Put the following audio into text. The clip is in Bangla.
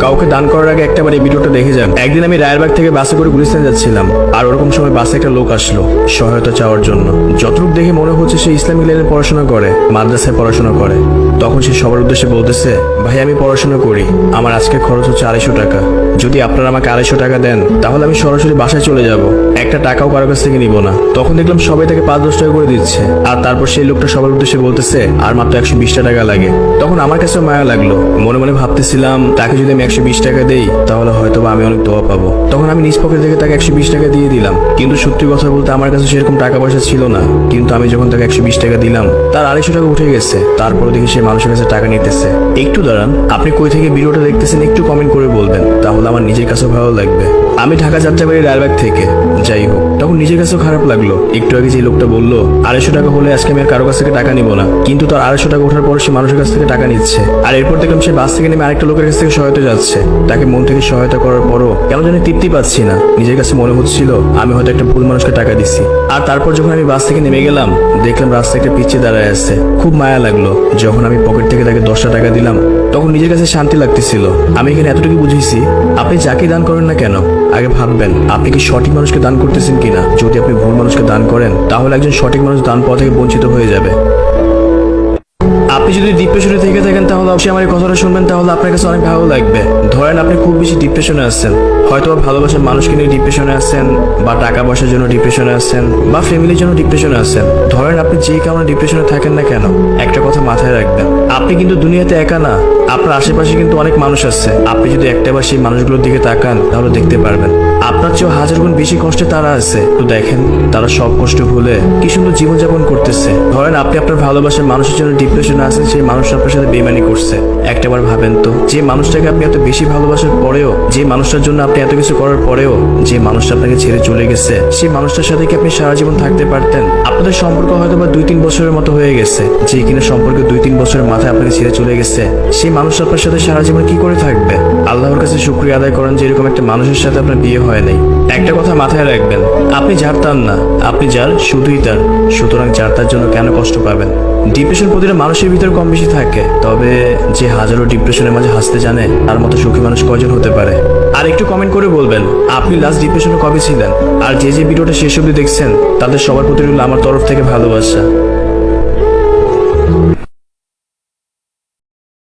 কাউকে দান করার আগে একটাবার এই ভিডিওটা দেখে যান। একদিন আমি রায়েরবাগ থেকে বাসে করে গুলিস্তান যাচ্ছিলাম, আর ওরকম সময় বাসে একটা লোক আসলো সহায়তা চাওয়ার জন্য। যতটুকু দেখে মনে হচ্ছে সে ইসলামিক লাইনে পড়াশোনা করে, মাদ্রাসায় পড়াশোনা করে। তখন সে সবার উদ্দেশ্যে বলতেছে, ভাই আমি পড়াশোনা করি, আমার আজকে খরচ হচ্ছে 250 টাকা। যদি আপনারা আমাকে 250 টাকা দেন তাহলে আমি সরাসরি বাসায় চলে যাব, একটা টাকাও কারো কাছ থেকে নিব না। তখন দেখলাম সবাই তাকে 5-10 টাকা করে দিচ্ছে, আর তারপর সেই লোকটা সবার উদ্দেশ্যে বলতেছে আর মাত্র 120 টাকা লাগে। তখন আমার কাছে মায়া লাগলো, মনে মনে ভাবতেছিলাম তাকে যদি আমি 120 টাকা দেই তাহলে হয়তো আমি অনেক দোয়া পাবো। তখন আমি নিজ পকেট থেকে তাকে 120 টাকা দিয়ে দিলাম। কিন্তু সত্যি কথা বলতে আমার কাছে সেরকম টাকা পয়সা ছিল না, কিন্তু আমি যখন তাকে 120 টাকা দিলাম তার 250 টাকা উঠে গেছে। তারপরে দেখি সে মানুষের কাছে টাকা নিতেছে। একটু দাঁড়ান, আপনি কই থেকে ভিডিওটা দেখতেছেন একটু কমেন্ট করে বলবেন, তাহলে আমার নিজের কাছে ভালো লাগবে। আমি ঢাকা যাত্রাবাড়ি রায়েরবাগ থেকে। যাই হোক, তখন নিজের কাছেও খারাপ লাগলো। একটু আগে যে লোকটা বললো 250 টাকা হলে আজকে আমি আর কারো কাছ থেকে টাকা নিব না, কিন্তু তার 250 টাকা ওঠার পর সে মানুষের কাছ থেকে টাকা নিচ্ছে। আর এরপর দেখলাম সে বাস থেকে নেমে আরেকটা লোকের কাছ থেকে সহায়তা যাচ্ছে। তাকে মন থেকে সহায়তা করার পরও কেন জানি তৃপ্তি পাচ্ছি না। নিজের কাছে মনে হচ্ছিল আমি হয়তো একটা ভুল মানুষকে টাকা দিচ্ছি। আর তারপর যখন আমি বাস থেকে নেমে গেলাম দেখলাম রাস্তায় একটা পিছিয়ে দাঁড়ায় আছে। খুব মায়া লাগলো। যখন আমি পকেট থেকে তাকে 10টা টাকা দিলাম তখন নিজের কাছে শান্তি লাগতেছিল। আমি এখানে এতটুকু বুঝেছি, আপনি যাকে দান করেন না কেন আগে ভাববেন আপনি কি সঠিক মানুষকে দান করতেছেন কিনা। যদি আপনি ভুল মানুষকে দান করেন তাহলে একজন সঠিক মানুষ দান পাওয়া থেকে বঞ্চিত হয়ে যাবে। আপনি যদি ডিপ্রেশনে থেকে থাকেন তাহলে অবশ্যই আমার এই কথাটা শুনবেন, তাহলে আপনার কাছে অনেক ভালো লাগবে। ধরেন আপনি খুব বেশি ডিপ্রেশনে আছেন, হয়তো ভালোবাসার মানুষকে নিয়ে ডিপ্রেশনে আছেন, বা টাকা পয়সার জন্য ডিপ্রেশনে আছেন, বা ফ্যামিলির জন্য ডিপ্রেশনে আছেন। ধরেন আপনি যে কারণে ডিপ্রেশনে থাকেন না কেন, একটা কথা মাথায় রাখবেন, আপনি কিন্তু দুনিয়াতে একা না। আপনার আশেপাশে কিন্তু অনেক মানুষ আছে। আপনি যদি একটাবার সেই মানুষগুলোর দিকে তাকান তাহলে দেখতে পারবেন আপনার চেয়েও 1000 গুণ বেশি কষ্টে তারা আছে। তো দেখেন তারা সব কষ্ট ভুলে কি সুন্দর জীবনযাপন করতেছে। ধরেন আপনি আপনার ভালোবাসার মানুষের জন্য ডিপ্রেশনে আছেন, সেই মানুষটা আপনার সাথে বেইমানি করছে। একটাবার ভাবেন তো, যে মানুষটাকে আপনি এত বেশি ভালোবাসার পরেও, যে মানুষটার জন্য আপনি এত কিছু করার পরেও, যে মানুষটা আপনাকে ছেড়ে চলে গেছে, সেই মানুষটার সাথে কি আপনি সারা জীবন থাকতে পারতেন? আপনাদের সম্পর্ক হয়তো বা 2-3 বছরের মতো হয়ে গেছে। যে কিনা সম্পর্কে 2-3 বছরের মাথায় আপনাকে ছেড়ে চলে গেছে, সেই মানুষটা আপনার সাথে সারা জীবন কি করে থাকবে? আল্লাহর কাছে শুকরিয়া আদায় করেন যে এরকম একটা মানুষের সাথে আপনার বিয়ে হয় নাই। একটা কথা মাথায় রাখবেন, আপনি যার তার না, আপনি যার শুধুই তার। সুতরাং যার তার জন্য কেন কষ্ট পাবেন? ডিপ্রেশন প্রতিটা মানুষের ভিতরে কম বেশি থাকে, তবে যে হাজারো ডিপ্রেশনের মাঝে হাসতে জানে তার মতো সুখী মানুষ কয়জন হতে পারে? আর একটু কমেন্ট করে বলবেন আপনি লাস্ট ডিপ্রেশনে কবে ছিলেন। আর যে ভিডিওটা শেষ অবধি দেখছেন তাদের সবার প্রতি রইল আমার তরফ থেকে ভালোবাসা।